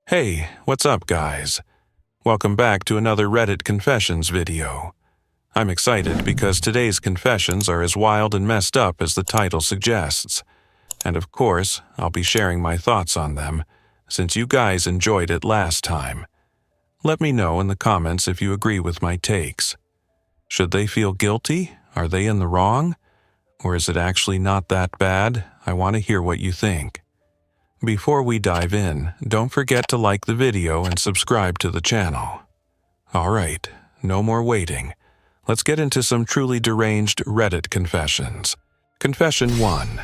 Hey, what's up guys? Welcome back to another Reddit Confessions video. I'm excited because today's confessions are as wild and messed up as the title suggests. And of course, I'll be sharing my thoughts on them, since you guys enjoyed it last time. Let me know in the comments if you agree with my takes. Should they feel guilty? Are they in the wrong? Or is it actually not that bad? I want to hear what you think. Before we dive in, don't forget to like the video and subscribe to the channel. Alright, no more waiting. Let's get into some truly deranged Reddit confessions. Confession 1.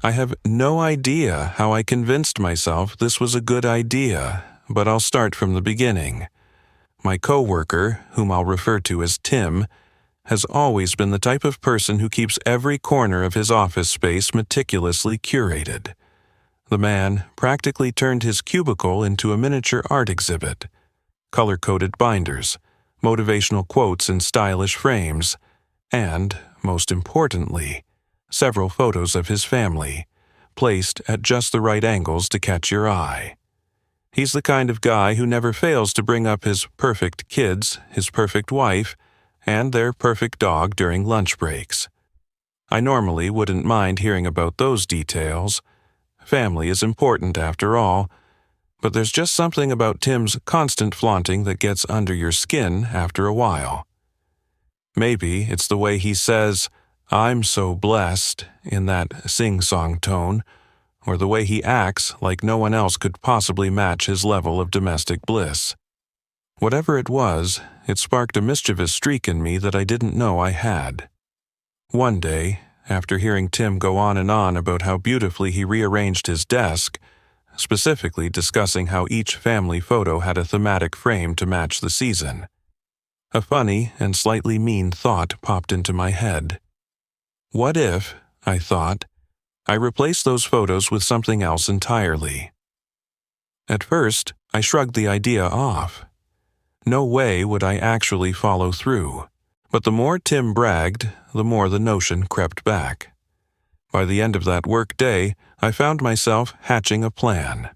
I have no idea how I convinced myself this was a good idea, but I'll start from the beginning. My coworker, whom I'll refer to as Tim, has always been the type of person who keeps every corner of his office space meticulously curated. The man practically turned his cubicle into a miniature art exhibit. Color-coded binders, motivational quotes in stylish frames, and, most importantly, several photos of his family, placed at just the right angles to catch your eye. He's the kind of guy who never fails to bring up his perfect kids, his perfect wife, and their perfect dog during lunch breaks. I normally wouldn't mind hearing about those details. Family is important after all, but there's just something about Tim's constant flaunting that gets under your skin after a while. Maybe it's the way he says, "I'm so blessed," in that sing-song tone, or the way he acts like no one else could possibly match his level of domestic bliss. Whatever it was, it sparked a mischievous streak in me that I didn't know I had. One day, after hearing Tim go on and on about how beautifully he rearranged his desk, specifically discussing how each family photo had a thematic frame to match the season, a funny and slightly mean thought popped into my head. What if, I thought, I replaced those photos with something else entirely? At first, I shrugged the idea off. No way would I actually follow through. But the more Tim bragged, the more the notion crept back. By the end of that work day, I found myself hatching a plan.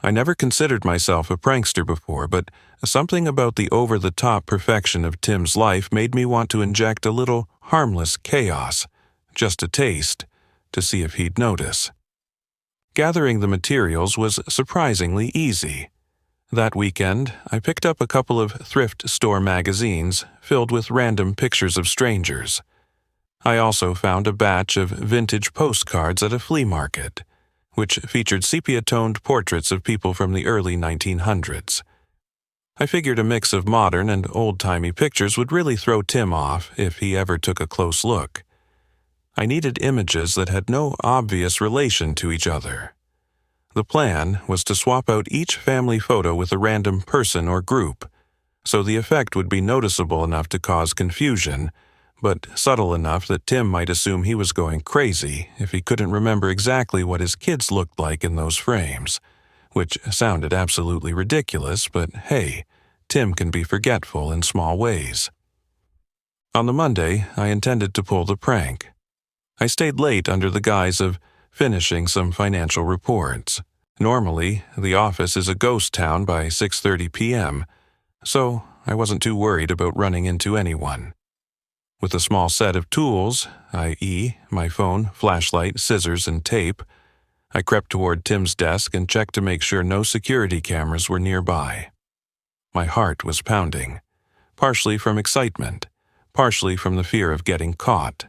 I never considered myself a prankster before, but something about the over-the-top perfection of Tim's life made me want to inject a little harmless chaos, just a taste, to see if he'd notice. Gathering the materials was surprisingly easy. That weekend, I picked up a couple of thrift store magazines filled with random pictures of strangers. I also found a batch of vintage postcards at a flea market, which featured sepia-toned portraits of people from the early 1900s. I figured a mix of modern and old-timey pictures would really throw Tim off if he ever took a close look. I needed images that had no obvious relation to each other. The plan was to swap out each family photo with a random person or group, so the effect would be noticeable enough to cause confusion, but subtle enough that Tim might assume he was going crazy if he couldn't remember exactly what his kids looked like in those frames, which sounded absolutely ridiculous, but hey, Tim can be forgetful in small ways. On the Monday, I intended to pull the prank. I stayed late under the guise of finishing some financial reports. Normally, the office is a ghost town by 6:30 p.m., so I wasn't too worried about running into anyone. With a small set of tools, i.e., my phone, flashlight, scissors, and tape, I crept toward Tim's desk and checked to make sure no security cameras were nearby. My heart was pounding, partially from excitement, partially from the fear of getting caught.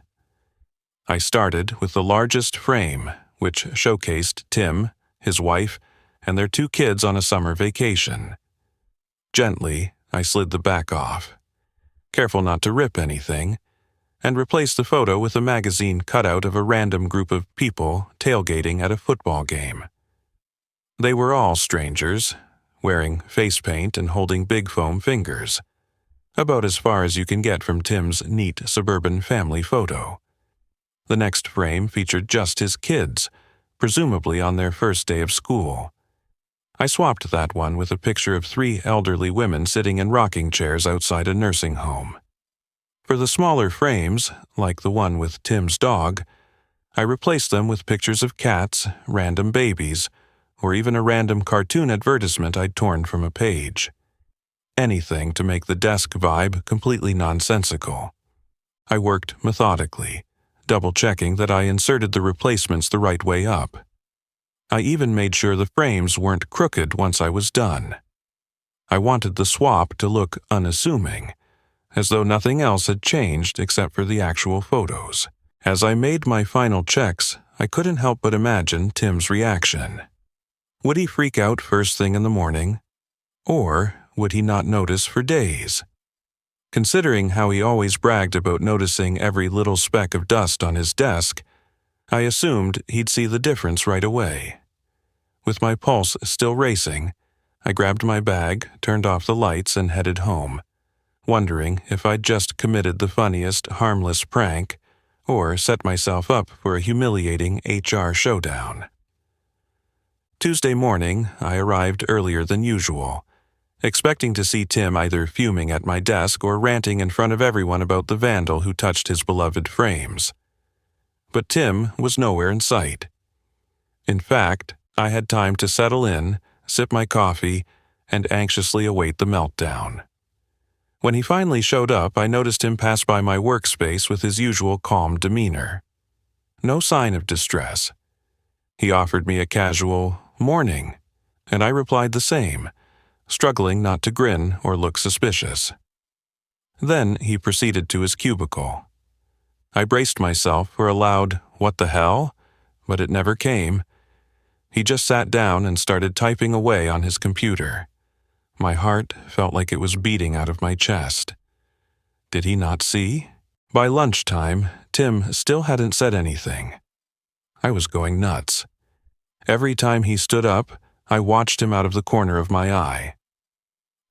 I started with the largest frame, which showcased Tim, his wife, and their 2 kids on a summer vacation. Gently, I slid the back off, careful not to rip anything, and replaced the photo with a magazine cutout of a random group of people tailgating at a football game. They were all strangers, wearing face paint and holding big foam fingers, about as far as you can get from Tim's neat suburban family photo. The next frame featured just his kids, presumably on their first day of school. I swapped that one with a picture of 3 elderly women sitting in rocking chairs outside a nursing home. For the smaller frames, like the one with Tim's dog, I replaced them with pictures of cats, random babies, or even a random cartoon advertisement I'd torn from a page. Anything to make the desk vibe completely nonsensical. I worked methodically, double-checking that I inserted the replacements the right way up. I even made sure the frames weren't crooked once I was done. I wanted the swap to look unassuming, as though nothing else had changed except for the actual photos. As I made my final checks, I couldn't help but imagine Tim's reaction. Would he freak out first thing in the morning? Or would he not notice for days? Considering how he always bragged about noticing every little speck of dust on his desk, I assumed he'd see the difference right away. With my pulse still racing, I grabbed my bag, turned off the lights, and headed home, wondering if I'd just committed the funniest, harmless prank or set myself up for a humiliating HR showdown. Tuesday morning, I arrived earlier than usual, expecting to see Tim either fuming at my desk or ranting in front of everyone about the vandal who touched his beloved frames. But Tim was nowhere in sight. In fact, I had time to settle in, sip my coffee, and anxiously await the meltdown. When he finally showed up, I noticed him pass by my workspace with his usual calm demeanor. No sign of distress. He offered me a casual "morning," and I replied the same, struggling not to grin or look suspicious. Then he proceeded to his cubicle. I braced myself for a loud "what the hell?" but it never came. He just sat down and started typing away on his computer. My heart felt like it was beating out of my chest. Did he not see? By lunchtime, Tim still hadn't said anything. I was going nuts. Every time he stood up, I watched him out of the corner of my eye.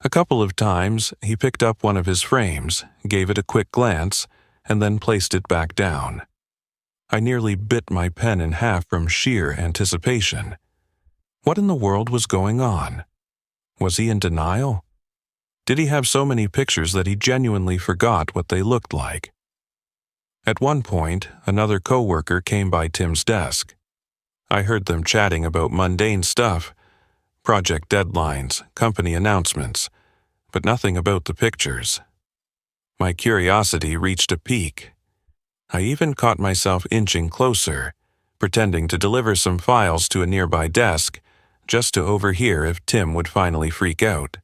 A couple of times, he picked up one of his frames, gave it a quick glance, and then placed it back down. I nearly bit my pen in half from sheer anticipation. What in the world was going on? Was he in denial? Did he have so many pictures that he genuinely forgot what they looked like? At one point, another coworker came by Tim's desk. I heard them chatting about mundane stuff, project deadlines, company announcements, but nothing about the pictures. My curiosity reached a peak. I even caught myself inching closer, pretending to deliver some files to a nearby desk, just to overhear if Tim would finally freak out.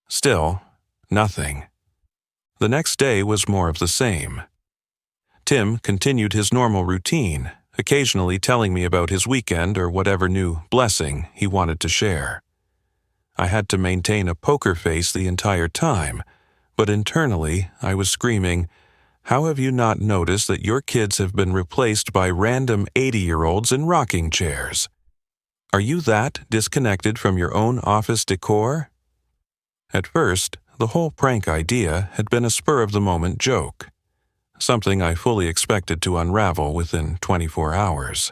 Still, nothing. The next day was more of the same. Tim continued his normal routine, occasionally telling me about his weekend or whatever new blessing he wanted to share. I had to maintain a poker face the entire time, but internally I was screaming, "How have you not noticed that your kids have been replaced by random 80-year-olds in rocking chairs? Are you that disconnected from your own office decor?" At first, the whole prank idea had been a spur-of-the-moment joke, something I fully expected to unravel within 24 hours.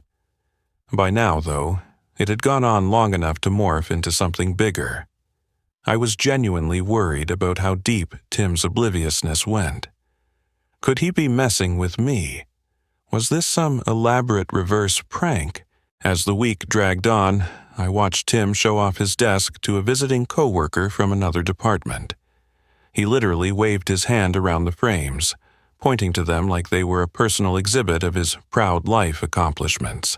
By now, though, it had gone on long enough to morph into something bigger. I was genuinely worried about how deep Tim's obliviousness went. Could he be messing with me? Was this some elaborate reverse prank? As the week dragged on, I watched Tim show off his desk to a visiting coworker from another department. He literally waved his hand around the frames, pointing to them like they were a personal exhibit of his proud life accomplishments.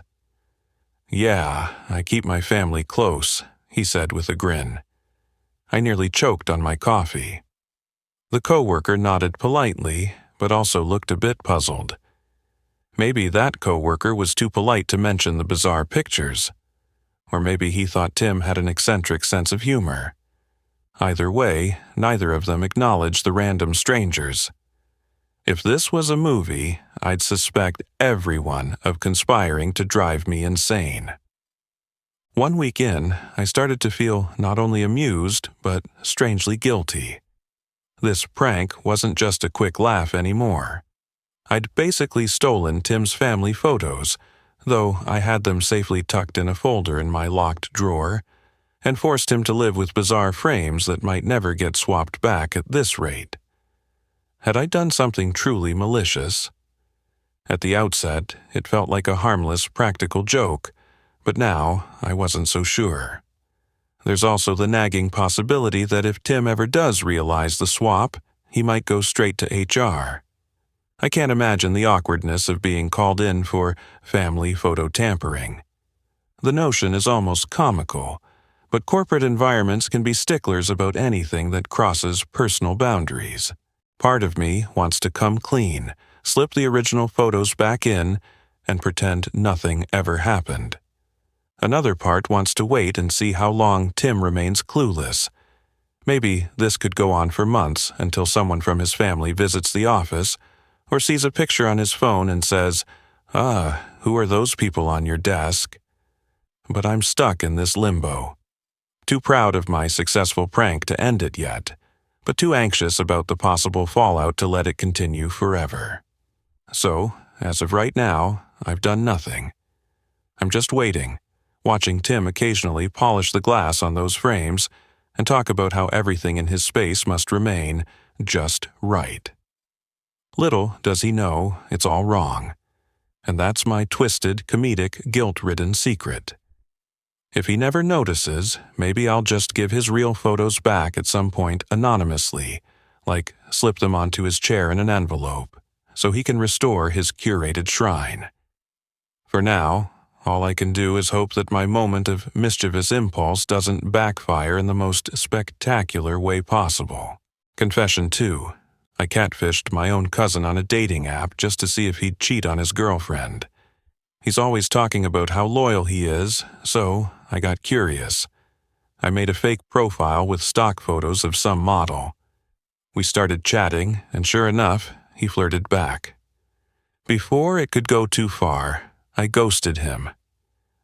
"Yeah, I keep my family close," he said with a grin. I nearly choked on my coffee. The coworker nodded politely, but also looked a bit puzzled. Maybe that coworker was too polite to mention the bizarre pictures. Or maybe he thought Tim had an eccentric sense of humor. Either way, neither of them acknowledged the random strangers. If this was a movie, I'd suspect everyone of conspiring to drive me insane. One week in, I started to feel not only amused, but strangely guilty. This prank wasn't just a quick laugh anymore. I'd basically stolen Tim's family photos, though I had them safely tucked in a folder in my locked drawer, and forced him to live with bizarre frames that might never get swapped back at this rate. Had I done something truly malicious? At the outset, it felt like a harmless, practical joke, But now, I wasn't so sure. There's also the nagging possibility that if Tim ever does realize the swap, he might go straight to HR. I can't imagine the awkwardness of being called in for family photo tampering. The notion is almost comical, but corporate environments can be sticklers about anything that crosses personal boundaries. Part of me wants to come clean, slip the original photos back in, and pretend nothing ever happened. Another part wants to wait and see how long Tim remains clueless. Maybe this could go on for months until someone from his family visits the office or sees a picture on his phone and says, who are those people on your desk? But I'm stuck in this limbo. Too proud of my successful prank to end it yet, but too anxious about the possible fallout to let it continue forever. So, as of right now, I've done nothing. I'm just waiting, watching Tim occasionally polish the glass on those frames and talk about how everything in his space must remain just right. Little does he know it's all wrong, and that's my twisted, comedic, guilt-ridden secret. If he never notices, maybe I'll just give his real photos back at some point anonymously, like slip them onto his chair in an envelope, so he can restore his curated shrine. For now, all I can do is hope that my moment of mischievous impulse doesn't backfire in the most spectacular way possible. Confession 2. I catfished my own cousin on a dating app just to see if he'd cheat on his girlfriend. He's always talking about how loyal he is, so I got curious. I made a fake profile with stock photos of some model. We started chatting, and sure enough, he flirted back. Before it could go too far, I ghosted him.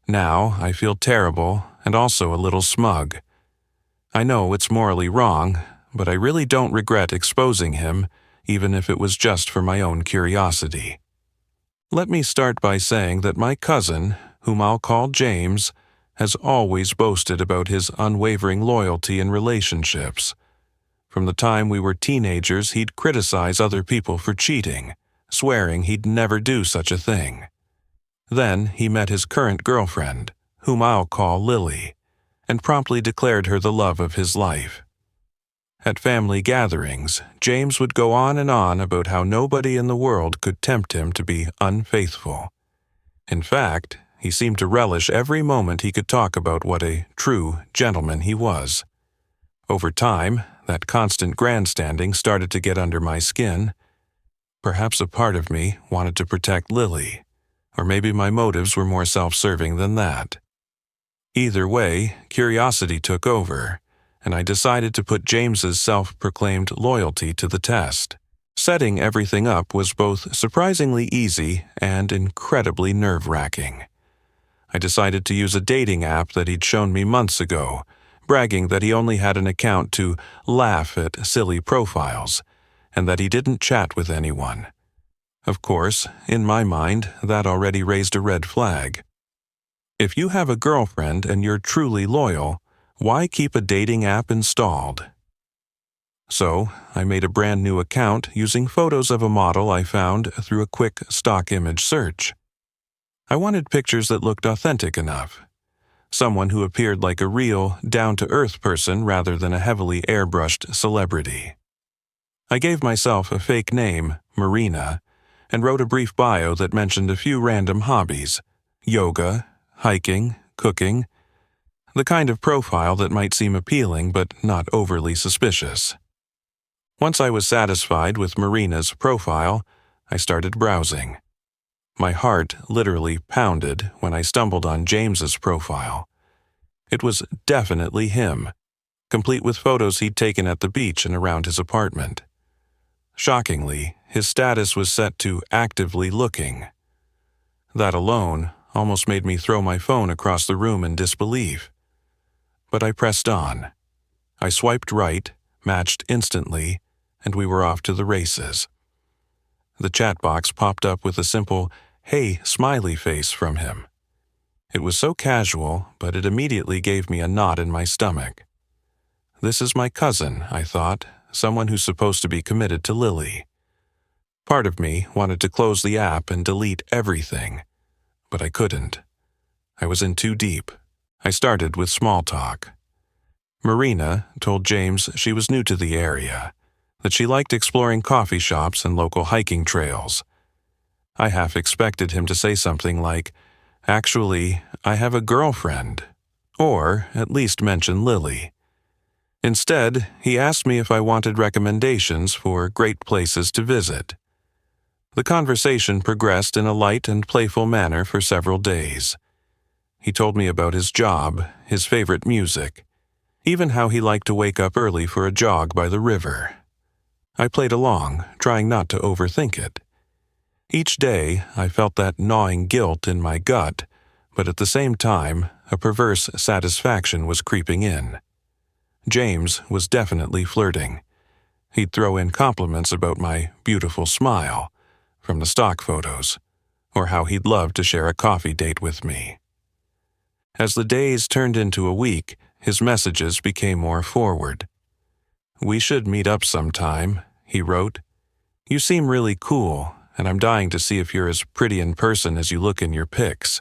Now I feel terrible and also a little smug. I know it's morally wrong, but I really don't regret exposing him, even if it was just for my own curiosity. Let me start by saying that my cousin, whom I'll call James, has always boasted about his unwavering loyalty in relationships. From the time we were teenagers, he'd criticize other people for cheating, swearing he'd never do such a thing. Then he met his current girlfriend, whom I'll call Lily, and promptly declared her the love of his life. At family gatherings, James would go on and on about how nobody in the world could tempt him to be unfaithful. In fact, he seemed to relish every moment he could talk about what a true gentleman he was. Over time, that constant grandstanding started to get under my skin. Perhaps a part of me wanted to protect Lily, or maybe my motives were more self-serving than that. Either way, curiosity took over, and I decided to put James's self-proclaimed loyalty to the test. Setting everything up was both surprisingly easy and incredibly nerve-wracking. I decided to use a dating app that he'd shown me months ago, bragging that he only had an account to laugh at silly profiles, and that he didn't chat with anyone. Of course, in my mind, that already raised a red flag. If you have a girlfriend and you're truly loyal, why keep a dating app installed? So, I made a brand new account using photos of a model I found through a quick stock image search. I wanted pictures that looked authentic enough. Someone who appeared like a real, down-to-earth person rather than a heavily airbrushed celebrity. I gave myself a fake name, Marina, and wrote a brief bio that mentioned a few random hobbies: yoga, hiking, cooking, the kind of profile that might seem appealing but not overly suspicious. Once I was satisfied with Marina's profile, I started browsing. My heart literally pounded when I stumbled on James's profile. It was definitely him, complete with photos he'd taken at the beach and around his apartment. Shockingly, his status was set to actively looking. That alone almost made me throw my phone across the room in disbelief. But I pressed on. I swiped right, matched instantly, and we were off to the races. The chat box popped up with a simple, "Hey, smiley face" from him. It was so casual, but it immediately gave me a knot in my stomach. This is my cousin, I thought, someone who's supposed to be committed to Lily. Part of me wanted to close the app and delete everything, but I couldn't. I was in too deep. I started with small talk. Marina told James she was new to the area, that she liked exploring coffee shops and local hiking trails. I half expected him to say something like, "Actually, I have a girlfriend," or at least mention Lily. Instead, he asked me if I wanted recommendations for great places to visit. The conversation progressed in a light and playful manner for several days. He told me about his job, his favorite music, even how he liked to wake up early for a jog by the river. I played along, trying not to overthink it. Each day, I felt that gnawing guilt in my gut, but at the same time, a perverse satisfaction was creeping in. James was definitely flirting. He'd throw in compliments about my beautiful smile from the stock photos, or how he'd love to share a coffee date with me. As the days turned into a week, his messages became more forward. "We should meet up sometime," he wrote. "You seem really cool, and I'm dying to see if you're as pretty in person as you look in your pics."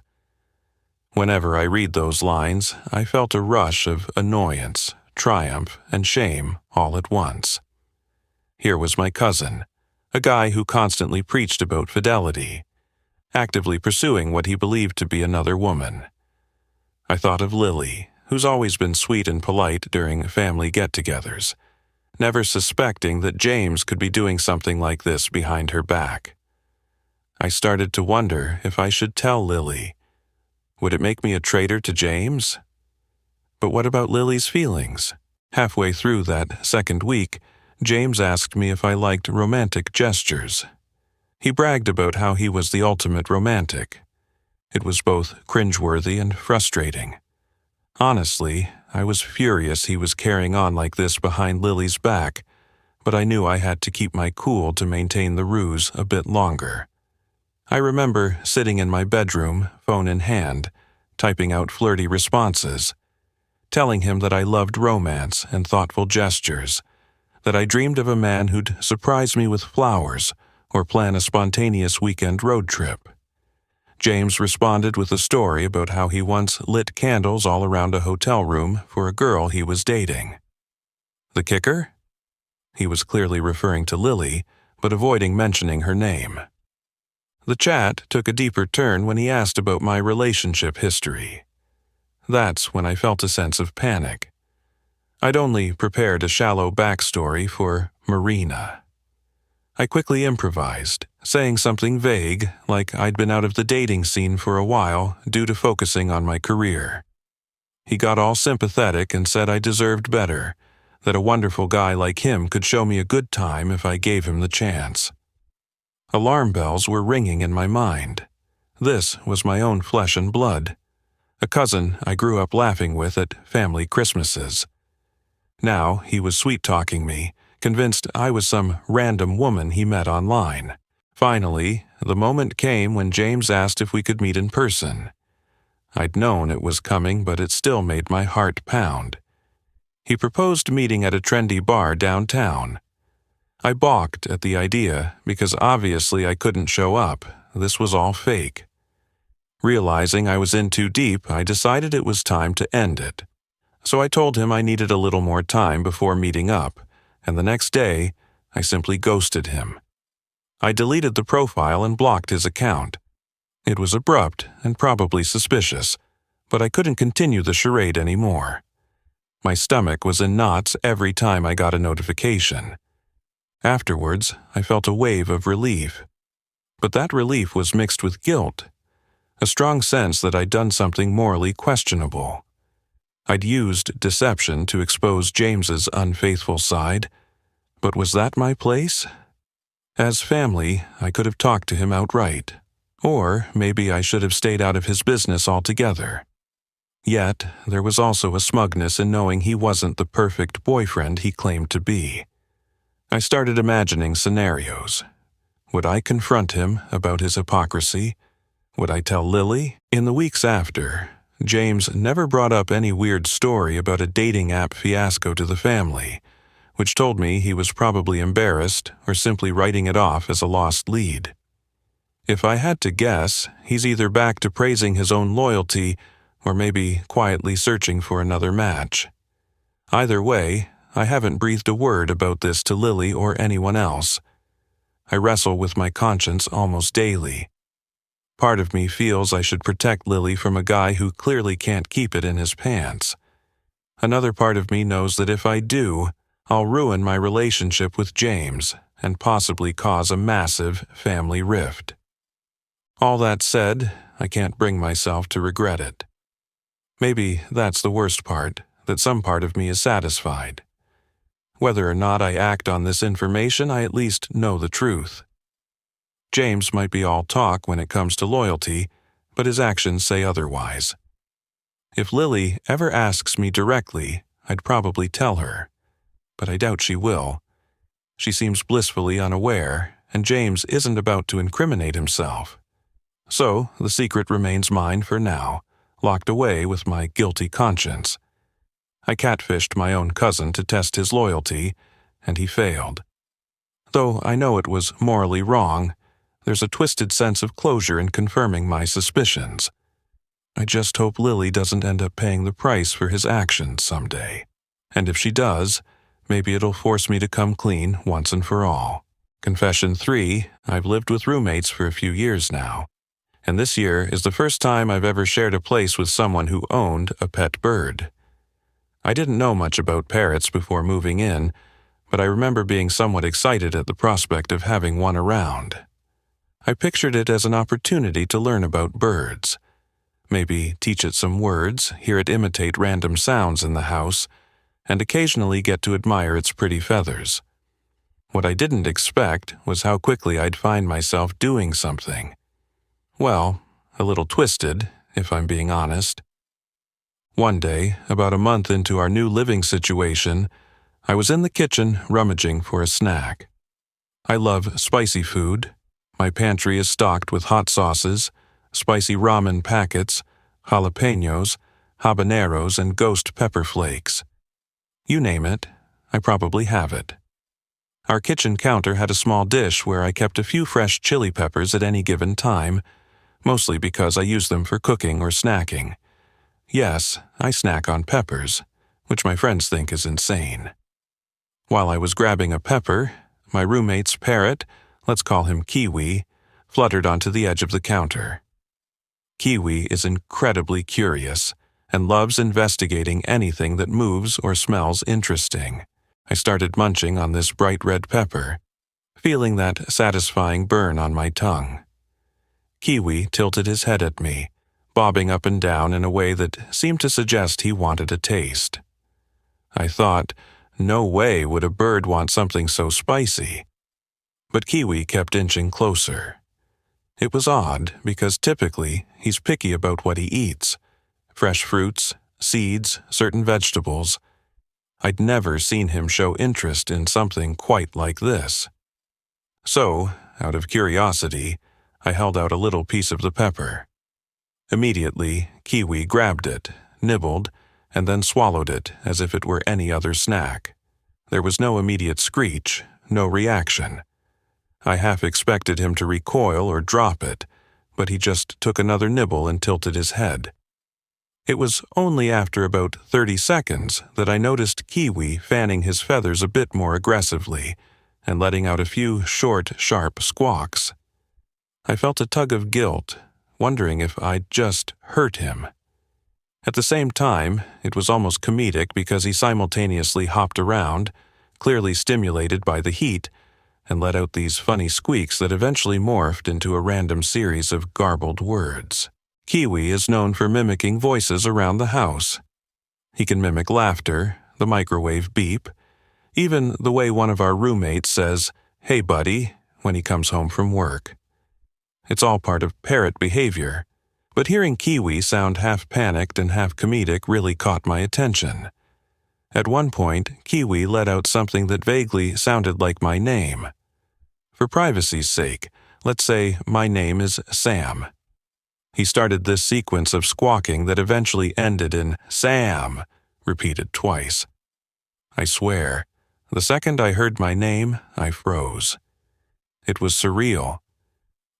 Whenever I read those lines, I felt a rush of annoyance, triumph, and shame all at once. Here was my cousin, a guy who constantly preached about fidelity, actively pursuing what he believed to be another woman. I thought of Lily, who's always been sweet and polite during family get-togethers, never suspecting that James could be doing something like this behind her back. I started to wonder if I should tell Lily. Would it make me a traitor to James? But what about Lily's feelings? Halfway through that second week, James asked me if I liked romantic gestures. He bragged about how he was the ultimate romantic. It was both cringeworthy and frustrating. Honestly, I was furious he was carrying on like this behind Lily's back, but I knew I had to keep my cool to maintain the ruse a bit longer. I remember sitting in my bedroom, phone in hand, typing out flirty responses, telling him that I loved romance and thoughtful gestures, that I dreamed of a man who'd surprise me with flowers or plan a spontaneous weekend road trip. James responded with a story about how he once lit candles all around a hotel room for a girl he was dating. The kicker? He was clearly referring to Lily, but avoiding mentioning her name. The chat took a deeper turn when he asked about my relationship history. That's when I felt a sense of panic. I'd only prepared a shallow backstory for Marina. I quickly improvised, saying something vague, like I'd been out of the dating scene for a while due to focusing on my career. He got all sympathetic and said I deserved better, that a wonderful guy like him could show me a good time if I gave him the chance. Alarm bells were ringing in my mind. This was my own flesh and blood, a cousin I grew up laughing with at family Christmases. Now he was sweet-talking me, convinced I was some random woman he met online. Finally, the moment came when James asked if we could meet in person. I'd known it was coming, but it still made my heart pound. He proposed meeting at a trendy bar downtown. I balked at the idea because obviously I couldn't show up. This was all fake. Realizing I was in too deep, I decided it was time to end it. So I told him I needed a little more time before meeting up, and the next day, I simply ghosted him. I deleted the profile and blocked his account. It was abrupt and probably suspicious, but I couldn't continue the charade anymore. My stomach was in knots every time I got a notification. Afterwards, I felt a wave of relief. But that relief was mixed with guilt, a strong sense that I'd done something morally questionable. I'd used deception to expose James's unfaithful side, but was that my place? As family, I could have talked to him outright, or maybe I should have stayed out of his business altogether. Yet, there was also a smugness in knowing he wasn't the perfect boyfriend he claimed to be. I started imagining scenarios. Would I confront him about his hypocrisy? Would I tell Lily? In the weeks after, James never brought up any weird story about a dating app fiasco to the family, which told me he was probably embarrassed or simply writing it off as a lost lead. If I had to guess, he's either back to praising his own loyalty or maybe quietly searching for another match. Either way, I haven't breathed a word about this to Lily or anyone else. I wrestle with my conscience almost daily. Part of me feels I should protect Lily from a guy who clearly can't keep it in his pants. Another part of me knows that if I do, I'll ruin my relationship with James and possibly cause a massive family rift. All that said, I can't bring myself to regret it. Maybe that's the worst part, that some part of me is satisfied. Whether or not I act on this information, I at least know the truth. James might be all talk when it comes to loyalty, but his actions say otherwise. If Lily ever asks me directly, I'd probably tell her, but I doubt she will. She seems blissfully unaware, and James isn't about to incriminate himself. So, the secret remains mine for now, locked away with my guilty conscience. I catfished my own cousin to test his loyalty, and he failed. Though I know it was morally wrong, there's a twisted sense of closure in confirming my suspicions. I just hope Lily doesn't end up paying the price for his actions someday. And if she does, maybe it'll force me to come clean once and for all. Confession 3, I've lived with roommates for a few years now. And this year is the first time I've ever shared a place with someone who owned a pet bird. I didn't know much about parrots before moving in, but I remember being somewhat excited at the prospect of having one around. I pictured it as an opportunity to learn about birds. Maybe teach it some words, hear it imitate random sounds in the house, and occasionally get to admire its pretty feathers. What I didn't expect was how quickly I'd find myself doing something. Well, a little twisted, if I'm being honest. One day, about a month into our new living situation, I was in the kitchen rummaging for a snack. I love spicy food. My pantry is stocked with hot sauces, spicy ramen packets, jalapenos, habaneros, and ghost pepper flakes. You name it, I probably have it. Our kitchen counter had a small dish where I kept a few fresh chili peppers at any given time, mostly because I use them for cooking or snacking. Yes, I snack on peppers, which my friends think is insane. While I was grabbing a pepper, my roommate's parrot, let's call him Kiwi, fluttered onto the edge of the counter. Kiwi is incredibly curious and loves investigating anything that moves or smells interesting. I started munching on this bright red pepper, feeling that satisfying burn on my tongue. Kiwi tilted his head at me, bobbing up and down in a way that seemed to suggest he wanted a taste. I thought, no way would a bird want something so spicy. But Kiwi kept inching closer. It was odd because typically he's picky about what he eats. Fresh fruits, seeds, certain vegetables. I'd never seen him show interest in something quite like this. So, out of curiosity, I held out a little piece of the pepper. Immediately, Kiwi grabbed it, nibbled, and then swallowed it as if it were any other snack. There was no immediate screech, no reaction. I half expected him to recoil or drop it, but he just took another nibble and tilted his head. It was only after about 30 seconds that I noticed Kiwi fanning his feathers a bit more aggressively and letting out a few short, sharp squawks. I felt a tug of guilt, wondering if I'd just hurt him. At the same time, it was almost comedic because he simultaneously hopped around, clearly stimulated by the heat, and let out these funny squeaks that eventually morphed into a random series of garbled words. Kiwi is known for mimicking voices around the house. He can mimic laughter, the microwave beep, even the way one of our roommates says, "Hey buddy," when he comes home from work. It's all part of parrot behavior, but hearing Kiwi sound half panicked and half comedic really caught my attention. At one point, Kiwi let out something that vaguely sounded like my name. For privacy's sake, let's say my name is Sam. He started this sequence of squawking that eventually ended in Sam, repeated twice. I swear, the second I heard my name, I froze. It was surreal.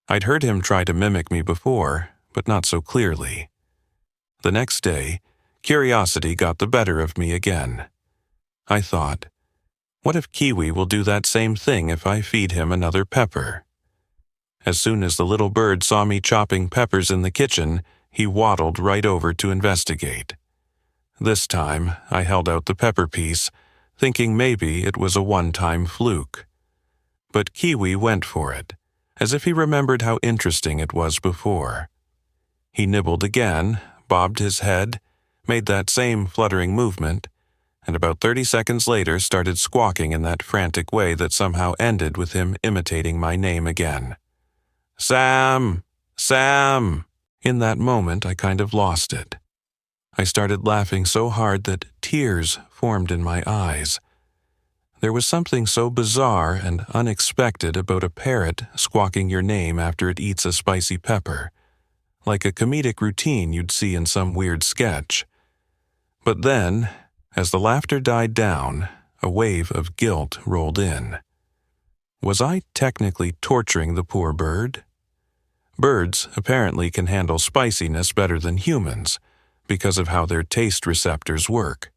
I'd heard him try to mimic me before, but not so clearly. The next day, curiosity got the better of me again. I thought, what if Kiwi will do that same thing if I feed him another pepper? As soon as the little bird saw me chopping peppers in the kitchen, he waddled right over to investigate. This time, I held out the pepper piece, thinking maybe it was a one-time fluke. But Kiwi went for it, as if he remembered how interesting it was before. He nibbled again, bobbed his head, made that same fluttering movement, and about 30 seconds later started squawking in that frantic way that somehow ended with him imitating my name again. Sam! Sam! In that moment, I kind of lost it. I started laughing so hard that tears formed in my eyes. There was something so bizarre and unexpected about a parrot squawking your name after it eats a spicy pepper, like a comedic routine you'd see in some weird sketch. But then, as the laughter died down, a wave of guilt rolled in. Was I technically torturing the poor bird? Birds apparently can handle spiciness better than humans because of how their taste receptors work.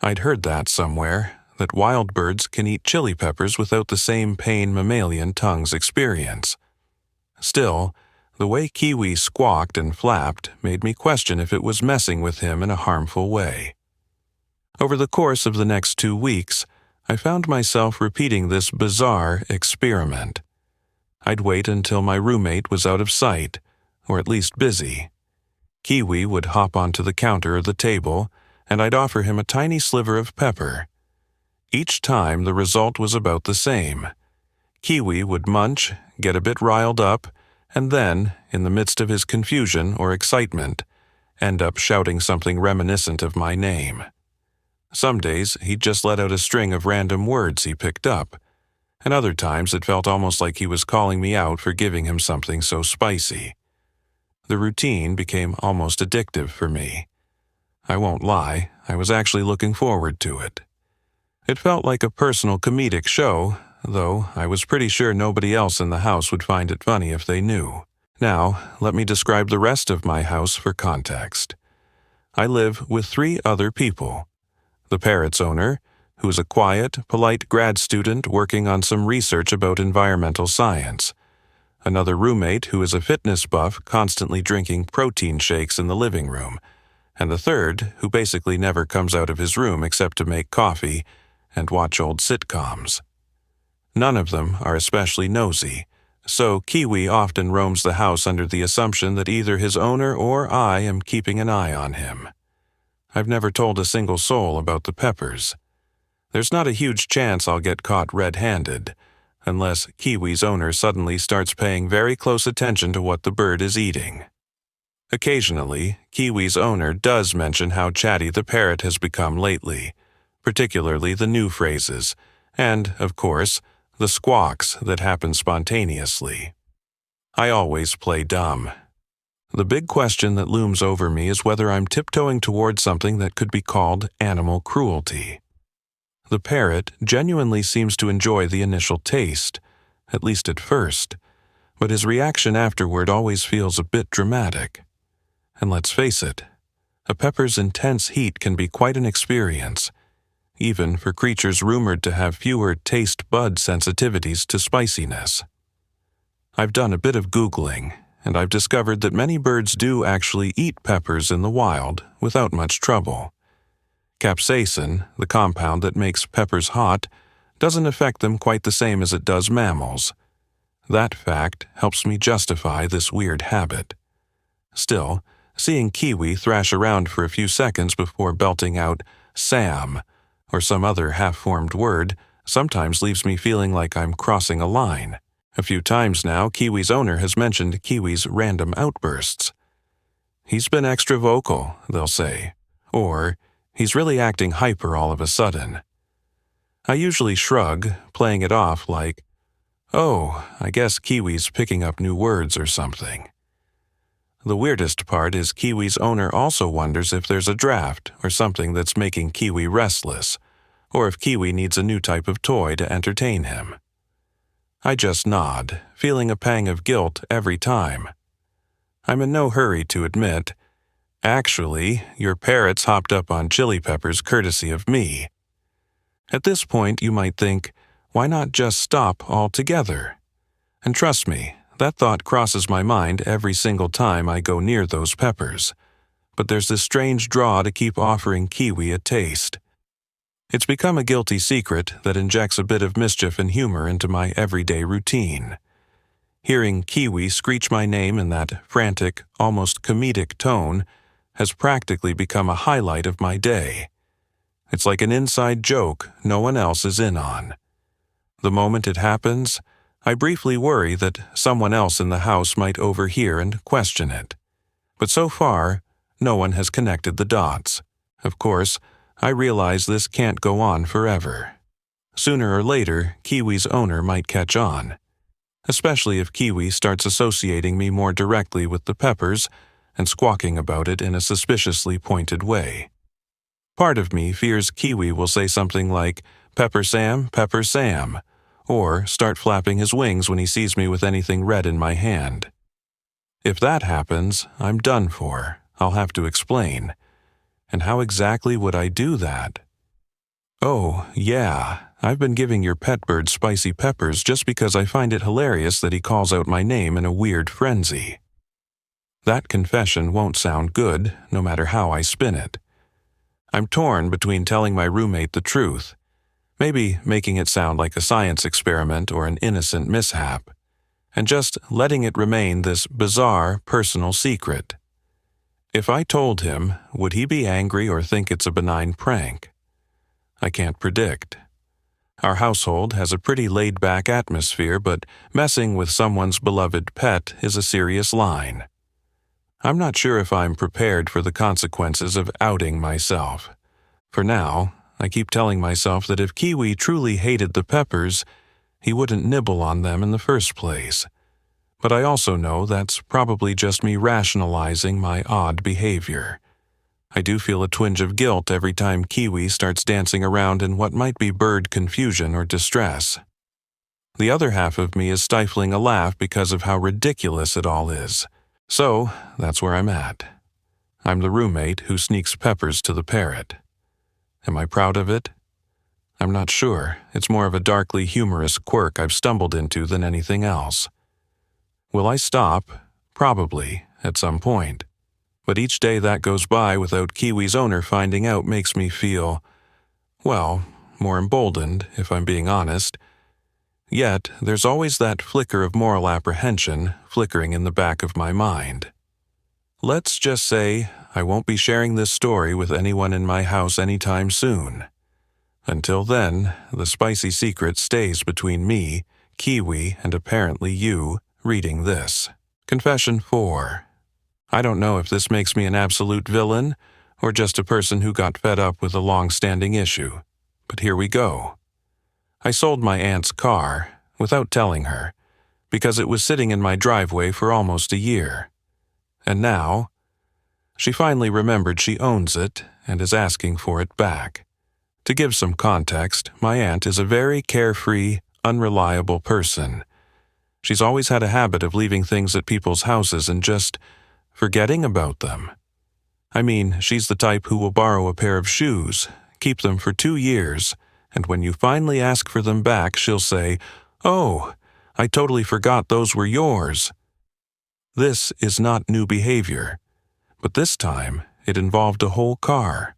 I'd heard that somewhere, that wild birds can eat chili peppers without the same pain mammalian tongues experience. Still, the way Kiwi squawked and flapped made me question if it was messing with him in a harmful way. Over the course of the next 2 weeks, I found myself repeating this bizarre experiment. I'd wait until my roommate was out of sight, or at least busy. Kiwi would hop onto the counter or the table, and I'd offer him a tiny sliver of pepper. Each time the result was about the same. Kiwi would munch, get a bit riled up, and then, in the midst of his confusion or excitement, end up shouting something reminiscent of my name. Some days he'd just let out a string of random words he picked up, and other times it felt almost like he was calling me out for giving him something so spicy. The routine became almost addictive for me. I won't lie, I was actually looking forward to it. It felt like a personal comedic show, though I was pretty sure nobody else in the house would find it funny if they knew. Now, let me describe the rest of my house for context. I live with 3 other people. The parrot's owner, who is a quiet, polite grad student working on some research about environmental science. Another roommate who is a fitness buff constantly drinking protein shakes in the living room. And the third, who basically never comes out of his room except to make coffee and watch old sitcoms. None of them are especially nosy, so Kiwi often roams the house under the assumption that either his owner or I am keeping an eye on him. I've never told a single soul about the peppers. There's not a huge chance I'll get caught red-handed, unless Kiwi's owner suddenly starts paying very close attention to what the bird is eating. Occasionally, Kiwi's owner does mention how chatty the parrot has become lately, particularly the new phrases, and, of course, the squawks that happen spontaneously. I always play dumb. The big question that looms over me is whether I'm tiptoeing towards something that could be called animal cruelty. The parrot genuinely seems to enjoy the initial taste, at least at first, but his reaction afterward always feels a bit dramatic. And let's face it, a pepper's intense heat can be quite an experience, even for creatures rumored to have fewer taste bud sensitivities to spiciness. I've done a bit of Googling, and I've discovered that many birds do actually eat peppers in the wild without much trouble. Capsaicin, the compound that makes peppers hot, doesn't affect them quite the same as it does mammals. That fact helps me justify this weird habit. Still, seeing Kiwi thrash around for a few seconds before belting out Sam or some other half-formed word sometimes leaves me feeling like I'm crossing a line. A few times now, Kiwi's owner has mentioned Kiwi's random outbursts. He's been extra vocal, they'll say, or he's really acting hyper all of a sudden. I usually shrug, playing it off like, oh, I guess Kiwi's picking up new words or something. The weirdest part is Kiwi's owner also wonders if there's a draft or something that's making Kiwi restless, or if Kiwi needs a new type of toy to entertain him. I just nod, feeling a pang of guilt every time. I'm in no hurry to admit, actually, your parrots hopped up on chili peppers courtesy of me. At this point, you might think, why not just stop altogether? And trust me, that thought crosses my mind every single time I go near those peppers. But there's this strange draw to keep offering Kiwi a taste. It's become a guilty secret that injects a bit of mischief and humor into my everyday routine. Hearing Kiwi screech my name in that frantic, almost comedic tone has practically become a highlight of my day. It's like an inside joke no one else is in on. The moment it happens, I briefly worry that someone else in the house might overhear and question it. But so far, no one has connected the dots. Of course, I realize this can't go on forever. Sooner or later, Kiwi's owner might catch on, especially if Kiwi starts associating me more directly with the peppers and squawking about it in a suspiciously pointed way. Part of me fears Kiwi will say something like, Pepper Sam, or start flapping his wings when he sees me with anything red in my hand. If that happens, I'm done for. I'll have to explain. And how exactly would I do that? Oh, yeah, I've been giving your pet bird spicy peppers just because I find it hilarious that he calls out my name in a weird frenzy. That confession won't sound good, no matter how I spin it. I'm torn between telling my roommate the truth, maybe making it sound like a science experiment or an innocent mishap, and just letting it remain this bizarre personal secret. If I told him, would he be angry or think it's a benign prank? I can't predict. Our household has a pretty laid-back atmosphere, but messing with someone's beloved pet is a serious line. I'm not sure if I'm prepared for the consequences of outing myself. For now, I keep telling myself that if Kiwi truly hated the peppers, he wouldn't nibble on them in the first place. But I also know that's probably just me rationalizing my odd behavior. I do feel a twinge of guilt every time Kiwi starts dancing around in what might be bird confusion or distress. The other half of me is stifling a laugh because of how ridiculous it all is. So, that's where I'm at. I'm the roommate who sneaks peppers to the parrot. Am I proud of it? I'm not sure. It's more of a darkly humorous quirk I've stumbled into than anything else. Will I stop? Probably, at some point. But each day that goes by without Kiwi's owner finding out makes me feel, well, more emboldened, if I'm being honest. Yet, there's always that flicker of moral apprehension flickering in the back of my mind. Let's just say I won't be sharing this story with anyone in my house anytime soon. Until then, the spicy secret stays between me, Kiwi, and apparently you, reading this. Confession 4. I don't know if this makes me an absolute villain or just a person who got fed up with a long-standing issue, but here we go. I sold my aunt's car, without telling her, because it was sitting in my driveway for almost a year. And now, she finally remembered she owns it and is asking for it back. To give some context, my aunt is a very carefree, unreliable person. She's always had a habit of leaving things at people's houses and just forgetting about them. I mean, she's the type who will borrow a pair of shoes, keep them for 2 years, and when you finally ask for them back, she'll say, "Oh, I totally forgot those were yours." This is not new behavior, but this time it involved a whole car.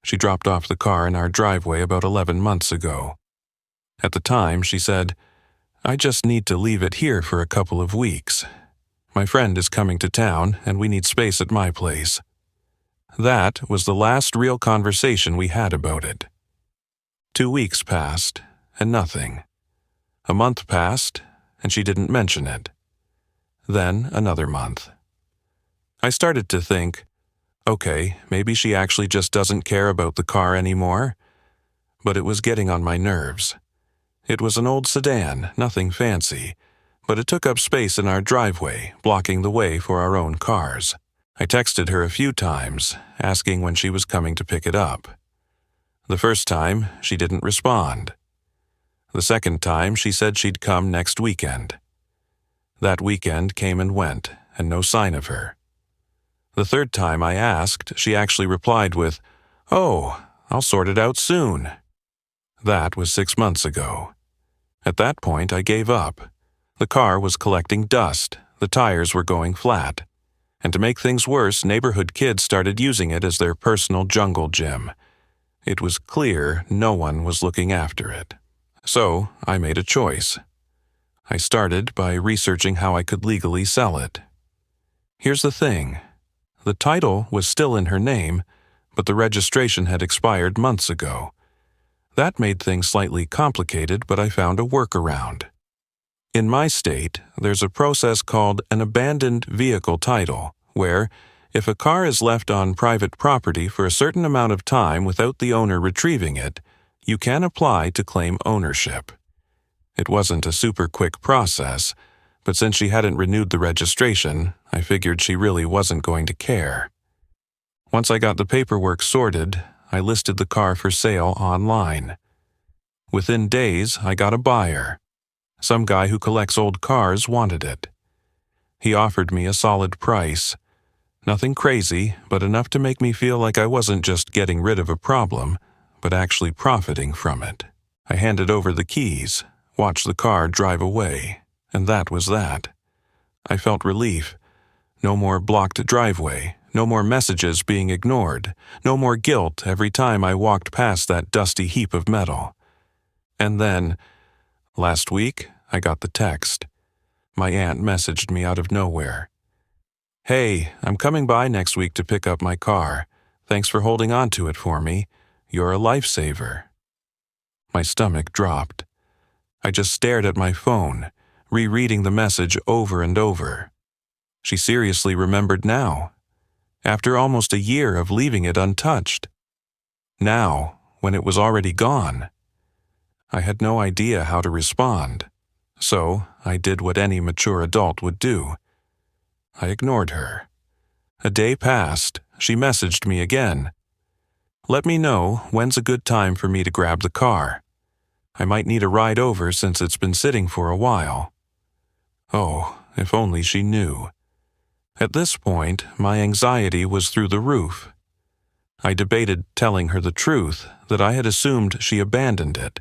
She dropped off the car in our driveway about 11 months ago. At the time, she said, "I just need to leave it here for a couple of weeks. My friend is coming to town, and we need space at my place." That was the last real conversation we had about it. 2 weeks passed, and nothing. A month passed, and she didn't mention it. Then another month. I started to think, okay, maybe she actually just doesn't care about the car anymore. But it was getting on my nerves. It was an old sedan, nothing fancy, but it took up space in our driveway, blocking the way for our own cars. I texted her a few times, asking when she was coming to pick it up. The first time, she didn't respond. The second time, she said she'd come next weekend. That weekend came and went, and no sign of her. The third time I asked, she actually replied with, "Oh, I'll sort it out soon." That was 6 months ago. At that point, I gave up. The car was collecting dust, the tires were going flat. And to make things worse, neighborhood kids started using it as their personal jungle gym. It was clear no one was looking after it. So, I made a choice. I started by researching how I could legally sell it. Here's the thing. The title was still in her name, but the registration had expired months ago. That made things slightly complicated, but I found a workaround. In my state, there's a process called an abandoned vehicle title, where, if a car is left on private property for a certain amount of time without the owner retrieving it, you can apply to claim ownership. It wasn't a super quick process, but since she hadn't renewed the registration, I figured she really wasn't going to care. Once I got the paperwork sorted, I listed the car for sale online. Within days, I got a buyer. Some guy who collects old cars wanted it. He offered me a solid price. Nothing crazy, but enough to make me feel like I wasn't just getting rid of a problem, but actually profiting from it. I handed over the keys, watched the car drive away, and that was that. I felt relief. No more blocked driveway, no more messages being ignored, no more guilt every time I walked past that dusty heap of metal. And then, last week, I got the text. My aunt messaged me out of nowhere. "Hey, I'm coming by next week to pick up my car. Thanks for holding on to it for me. You're a lifesaver." My stomach dropped. I just stared at my phone, rereading the message over and over. She seriously remembered now, after almost a year of leaving it untouched. Now, when it was already gone. I had no idea how to respond, so I did what any mature adult would do. I ignored her. A day passed. She messaged me again. "Let me know when's a good time for me to grab the car. I might need a ride over since it's been sitting for a while." Oh, if only she knew. At this point, my anxiety was through the roof. I debated telling her the truth, that I had assumed she abandoned it,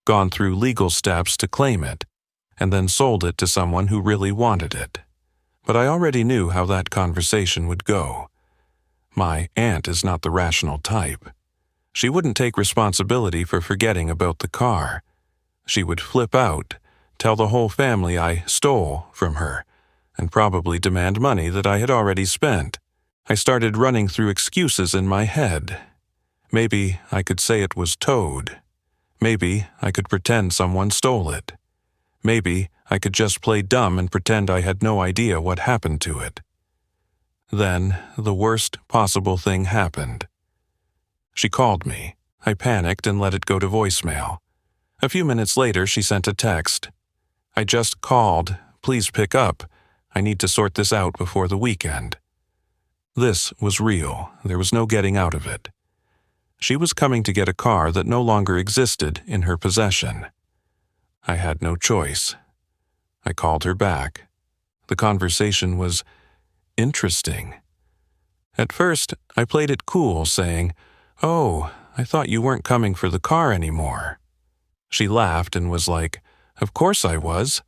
gone through legal steps to claim it, and then sold it to someone who really wanted it. But I already knew how that conversation would go. My aunt is not the rational type. She wouldn't take responsibility for forgetting about the car. She would flip out, tell the whole family I stole from her, and probably demand money that I had already spent. I started running through excuses in my head. Maybe I could say it was towed. Maybe I could pretend someone stole it. Maybe I could just play dumb and pretend I had no idea what happened to it. Then, the worst possible thing happened. She called me. I panicked and let it go to voicemail. A few minutes later, she sent a text. "I just called. Please pick up. I need to sort this out before the weekend." This was real. There was no getting out of it. She was coming to get a car that no longer existed in her possession. I had no choice. I called her back. The conversation was interesting. At first, I played it cool, saying, "Oh, I thought you weren't coming for the car anymore." She laughed and was like, "Of course I was.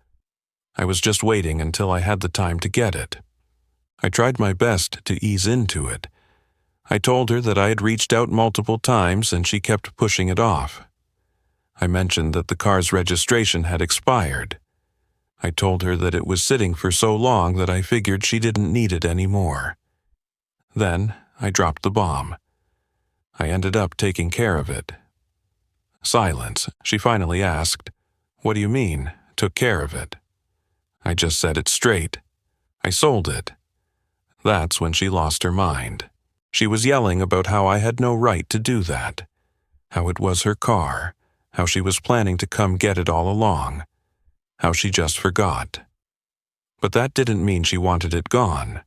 I was just waiting until I had the time to get it." I tried my best to ease into it. I told her that I had reached out multiple times and she kept pushing it off. I mentioned that the car's registration had expired. I told her that it was sitting for so long that I figured she didn't need it anymore. Then I dropped the bomb. I ended up taking care of it. Silence. She finally asked, "What do you mean, took care of it?" I just said it straight. I sold it. That's when she lost her mind. She was yelling about how I had no right to do that, how it was her car, how she was planning to come get it all along, how she just forgot. But that didn't mean she wanted it gone.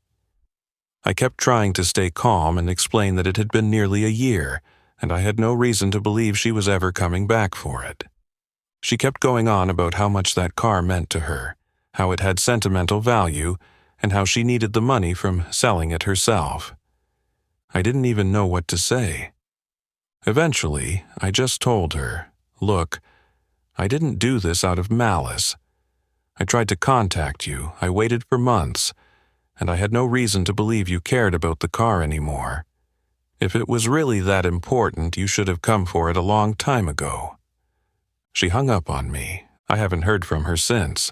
I kept trying to stay calm and explain that it had been nearly a year, and I had no reason to believe she was ever coming back for it. She kept going on about how much that car meant to her, how it had sentimental value, and how she needed the money from selling it herself. I didn't even know what to say. Eventually, I just told her, "Look, I didn't do this out of malice. I tried to contact you, I waited for months, and I had no reason to believe you cared about the car anymore. If it was really that important, you should have come for it a long time ago." She hung up on me. I haven't heard from her since.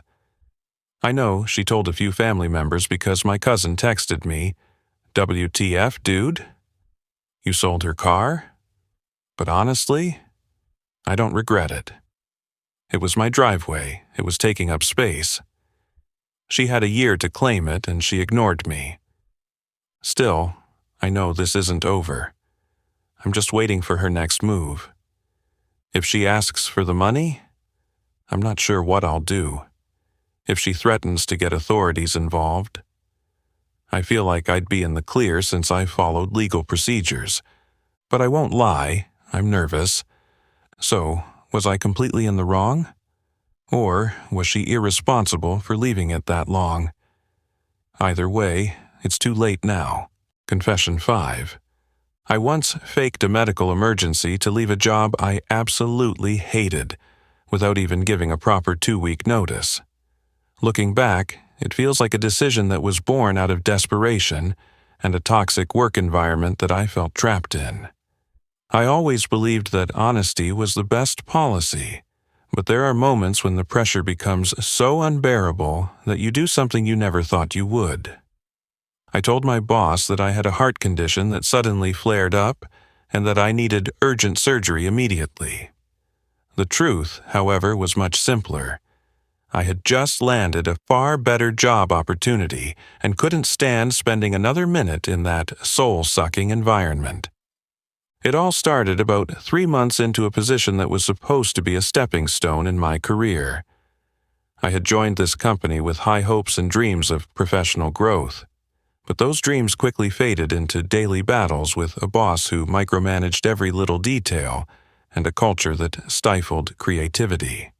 I know she told a few family members because my cousin texted me, "WTF, dude? You sold her car?" But honestly, I don't regret it. It was my driveway. It was taking up space. She had a year to claim it, and she ignored me. Still, I know this isn't over. I'm just waiting for her next move. If she asks for the money, I'm not sure what I'll do. If she threatens to get authorities involved, I feel like I'd be in the clear since I followed legal procedures. But I won't lie, I'm nervous. So, was I completely in the wrong? Or was she irresponsible for leaving it that long? Either way, it's too late now. Confession 5. I once faked a medical emergency to leave a job I absolutely hated, without even giving a proper 2-week notice. Looking back, it feels like a decision that was born out of desperation and a toxic work environment that I felt trapped in. I always believed that honesty was the best policy, but there are moments when the pressure becomes so unbearable that you do something you never thought you would. I told my boss that I had a heart condition that suddenly flared up and that I needed urgent surgery immediately. The truth, however, was much simpler. I had just landed a far better job opportunity and couldn't stand spending another minute in that soul-sucking environment. It all started about 3 months into a position that was supposed to be a stepping stone in my career. I had joined this company with high hopes and dreams of professional growth. But those dreams quickly faded into daily battles with a boss who micromanaged every little detail and a culture that stifled creativity.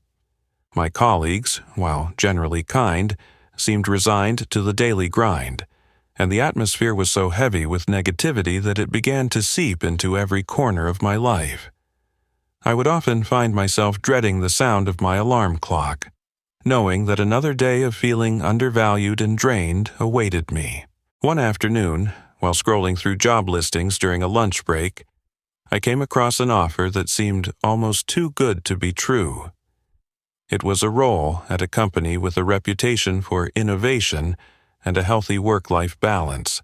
My colleagues, while generally kind, seemed resigned to the daily grind, and the atmosphere was so heavy with negativity that it began to seep into every corner of my life. I would often find myself dreading the sound of my alarm clock, knowing that another day of feeling undervalued and drained awaited me. One afternoon, while scrolling through job listings during a lunch break, I came across an offer that seemed almost too good to be true. It was a role at a company with a reputation for innovation and a healthy work-life balance,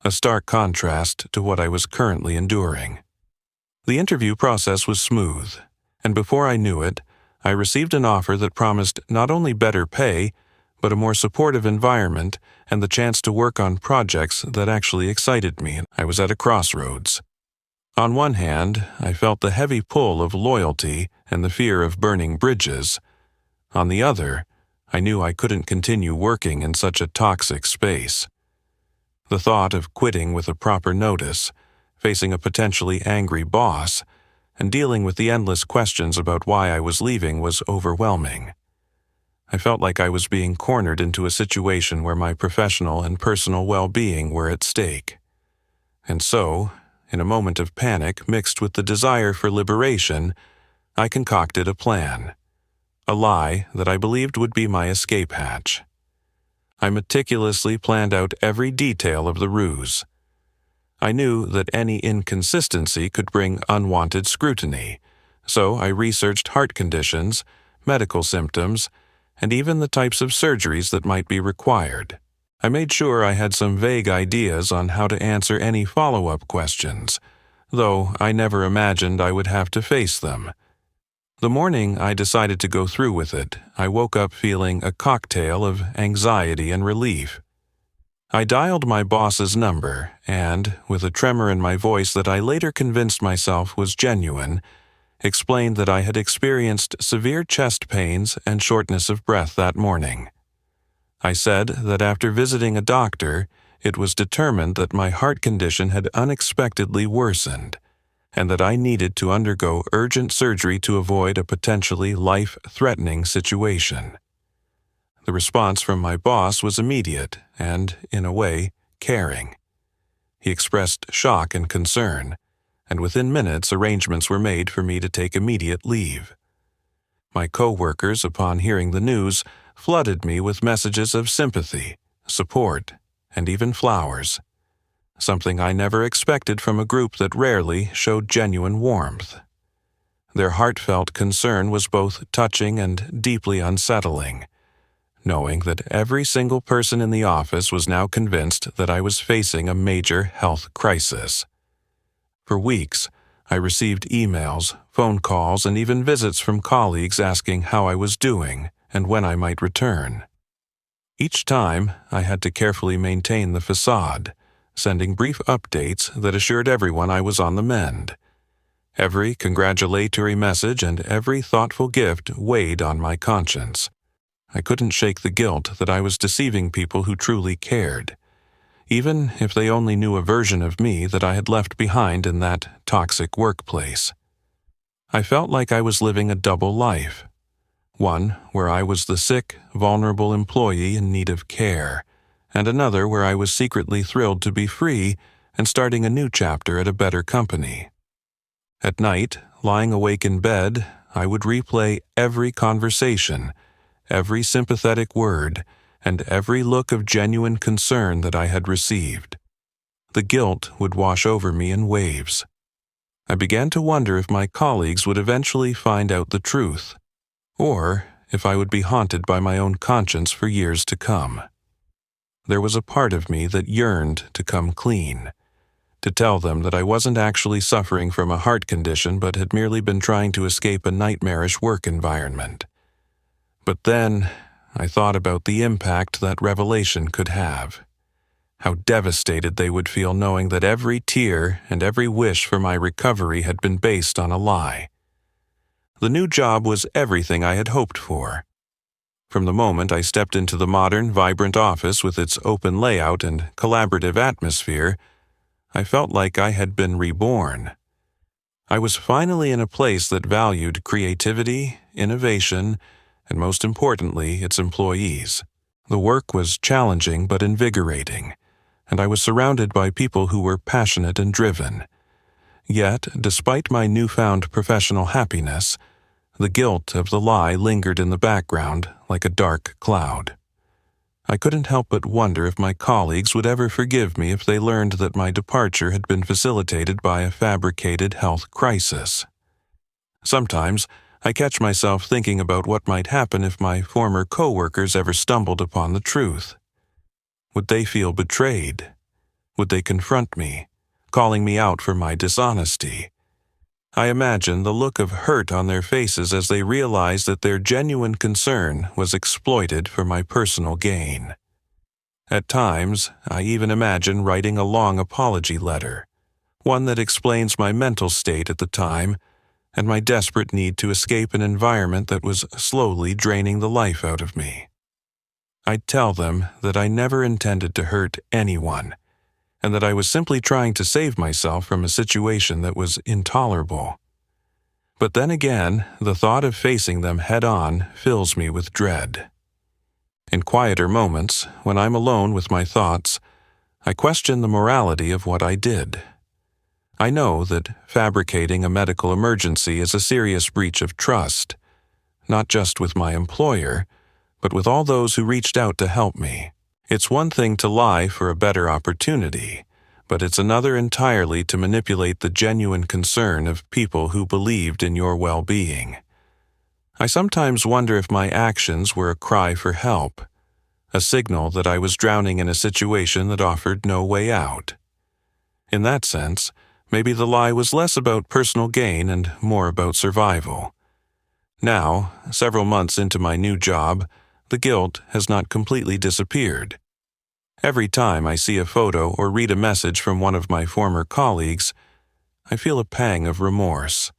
a stark contrast to what I was currently enduring. The interview process was smooth, and before I knew it, I received an offer that promised not only better pay, but a more supportive environment and the chance to work on projects that actually excited me. I was at a crossroads. On one hand, I felt the heavy pull of loyalty and the fear of burning bridges. On the other, I knew I couldn't continue working in such a toxic space. The thought of quitting with a proper notice, facing a potentially angry boss, and dealing with the endless questions about why I was leaving was overwhelming. I felt like I was being cornered into a situation where my professional and personal well-being were at stake. And so, in a moment of panic mixed with the desire for liberation, I concocted a plan. A lie that I believed would be my escape hatch. I meticulously planned out every detail of the ruse. I knew that any inconsistency could bring unwanted scrutiny, so I researched heart conditions, medical symptoms, and even the types of surgeries that might be required. I made sure I had some vague ideas on how to answer any follow-up questions, though I never imagined I would have to face them. The morning I decided to go through with it, I woke up feeling a cocktail of anxiety and relief. I dialed my boss's number and, with a tremor in my voice that I later convinced myself was genuine, explained that I had experienced severe chest pains and shortness of breath that morning. I said that after visiting a doctor, it was determined that my heart condition had unexpectedly worsened, and that I needed to undergo urgent surgery to avoid a potentially life-threatening situation. The response from my boss was immediate and, in a way, caring. He expressed shock and concern, and within minutes arrangements were made for me to take immediate leave. My co-workers, upon hearing the news, flooded me with messages of sympathy, support, and even flowers, something I never expected from a group that rarely showed genuine warmth. Their heartfelt concern was both touching and deeply unsettling, knowing that every single person in the office was now convinced that I was facing a major health crisis. For weeks, I received emails, phone calls, and even visits from colleagues asking how I was doing and when I might return. Each time, I had to carefully maintain the facade, sending brief updates that assured everyone I was on the mend. Every congratulatory message and every thoughtful gift weighed on my conscience. I couldn't shake the guilt that I was deceiving people who truly cared, even if they only knew a version of me that I had left behind in that toxic workplace. I felt like I was living a double life, one where I was the sick, vulnerable employee in need of care, and another where I was secretly thrilled to be free and starting a new chapter at a better company. At night, lying awake in bed, I would replay every conversation, every sympathetic word, and every look of genuine concern that I had received. The guilt would wash over me in waves. I began to wonder if my colleagues would eventually find out the truth, or if I would be haunted by my own conscience for years to come. There was a part of me that yearned to come clean, to tell them that I wasn't actually suffering from a heart condition but had merely been trying to escape a nightmarish work environment. But then, I thought about the impact that revelation could have. How devastated they would feel knowing that every tear and every wish for my recovery had been based on a lie. The new job was everything I had hoped for. From the moment I stepped into the modern, vibrant office with its open layout and collaborative atmosphere, I felt like I had been reborn. I was finally in a place that valued creativity, innovation, and most importantly, its employees. The work was challenging but invigorating, and I was surrounded by people who were passionate and driven. Yet, despite my newfound professional happiness, the guilt of the lie lingered in the background like a dark cloud. I couldn't help but wonder if my colleagues would ever forgive me if they learned that my departure had been facilitated by a fabricated health crisis. Sometimes, I catch myself thinking about what might happen if my former co-workers ever stumbled upon the truth. Would they feel betrayed? Would they confront me, calling me out for my dishonesty? I imagine the look of hurt on their faces as they realized that their genuine concern was exploited for my personal gain. At times, I even imagine writing a long apology letter, one that explains my mental state at the time and my desperate need to escape an environment that was slowly draining the life out of me. I'd tell them that I never intended to hurt anyone, and that I was simply trying to save myself from a situation that was intolerable. But then again, the thought of facing them head-on fills me with dread. In quieter moments, when I'm alone with my thoughts, I question the morality of what I did. I know that fabricating a medical emergency is a serious breach of trust, not just with my employer, but with all those who reached out to help me. It's one thing to lie for a better opportunity, but it's another entirely to manipulate the genuine concern of people who believed in your well-being. I sometimes wonder if my actions were a cry for help, a signal that I was drowning in a situation that offered no way out. In that sense, maybe the lie was less about personal gain and more about survival. Now, several months into my new job, the guilt has not completely disappeared. Every time I see a photo or read a message from one of my former colleagues, I feel a pang of remorse.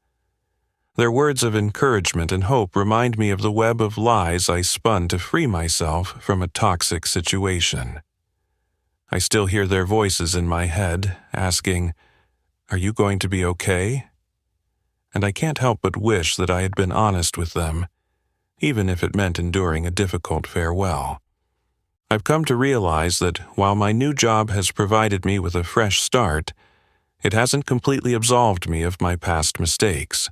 Their words of encouragement and hope remind me of the web of lies I spun to free myself from a toxic situation. I still hear their voices in my head, asking, Are you going to be okay? And I can't help but wish that I had been honest with them, even if it meant enduring a difficult farewell. I've come to realize that while my new job has provided me with a fresh start, it hasn't completely absolved me of my past mistakes.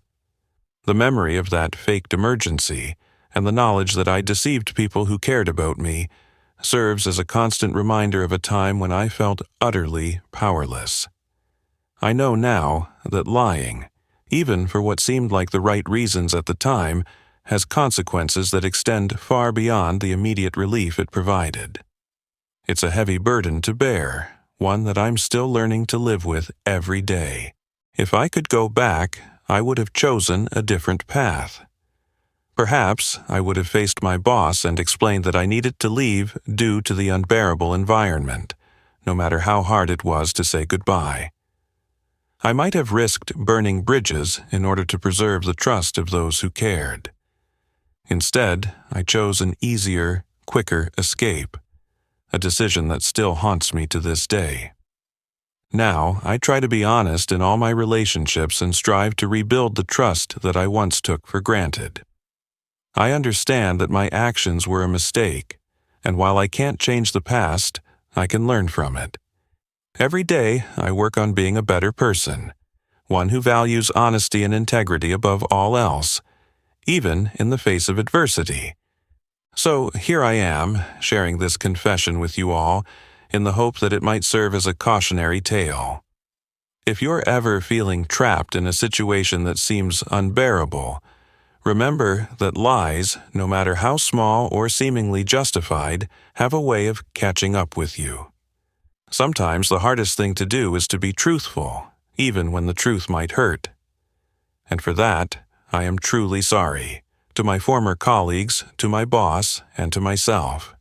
The memory of that faked emergency and the knowledge that I deceived people who cared about me serves as a constant reminder of a time when I felt utterly powerless. I know now that lying, even for what seemed like the right reasons at the time, has consequences that extend far beyond the immediate relief it provided. It's a heavy burden to bear, one that I'm still learning to live with every day. If I could go back, I would have chosen a different path. Perhaps I would have faced my boss and explained that I needed to leave due to the unbearable environment, no matter how hard it was to say goodbye. I might have risked burning bridges in order to preserve the trust of those who cared. Instead, I chose an easier, quicker escape, a decision that still haunts me to this day. Now, I try to be honest in all my relationships and strive to rebuild the trust that I once took for granted. I understand that my actions were a mistake, and while I can't change the past, I can learn from it. Every day, I work on being a better person, one who values honesty and integrity above all else, even in the face of adversity. So here I am, sharing this confession with you all, in the hope that it might serve as a cautionary tale. If you're ever feeling trapped in a situation that seems unbearable, remember that lies, no matter how small or seemingly justified, have a way of catching up with you. Sometimes the hardest thing to do is to be truthful, even when the truth might hurt. And for that, I am truly sorry, to my former colleagues, to my boss, and to myself.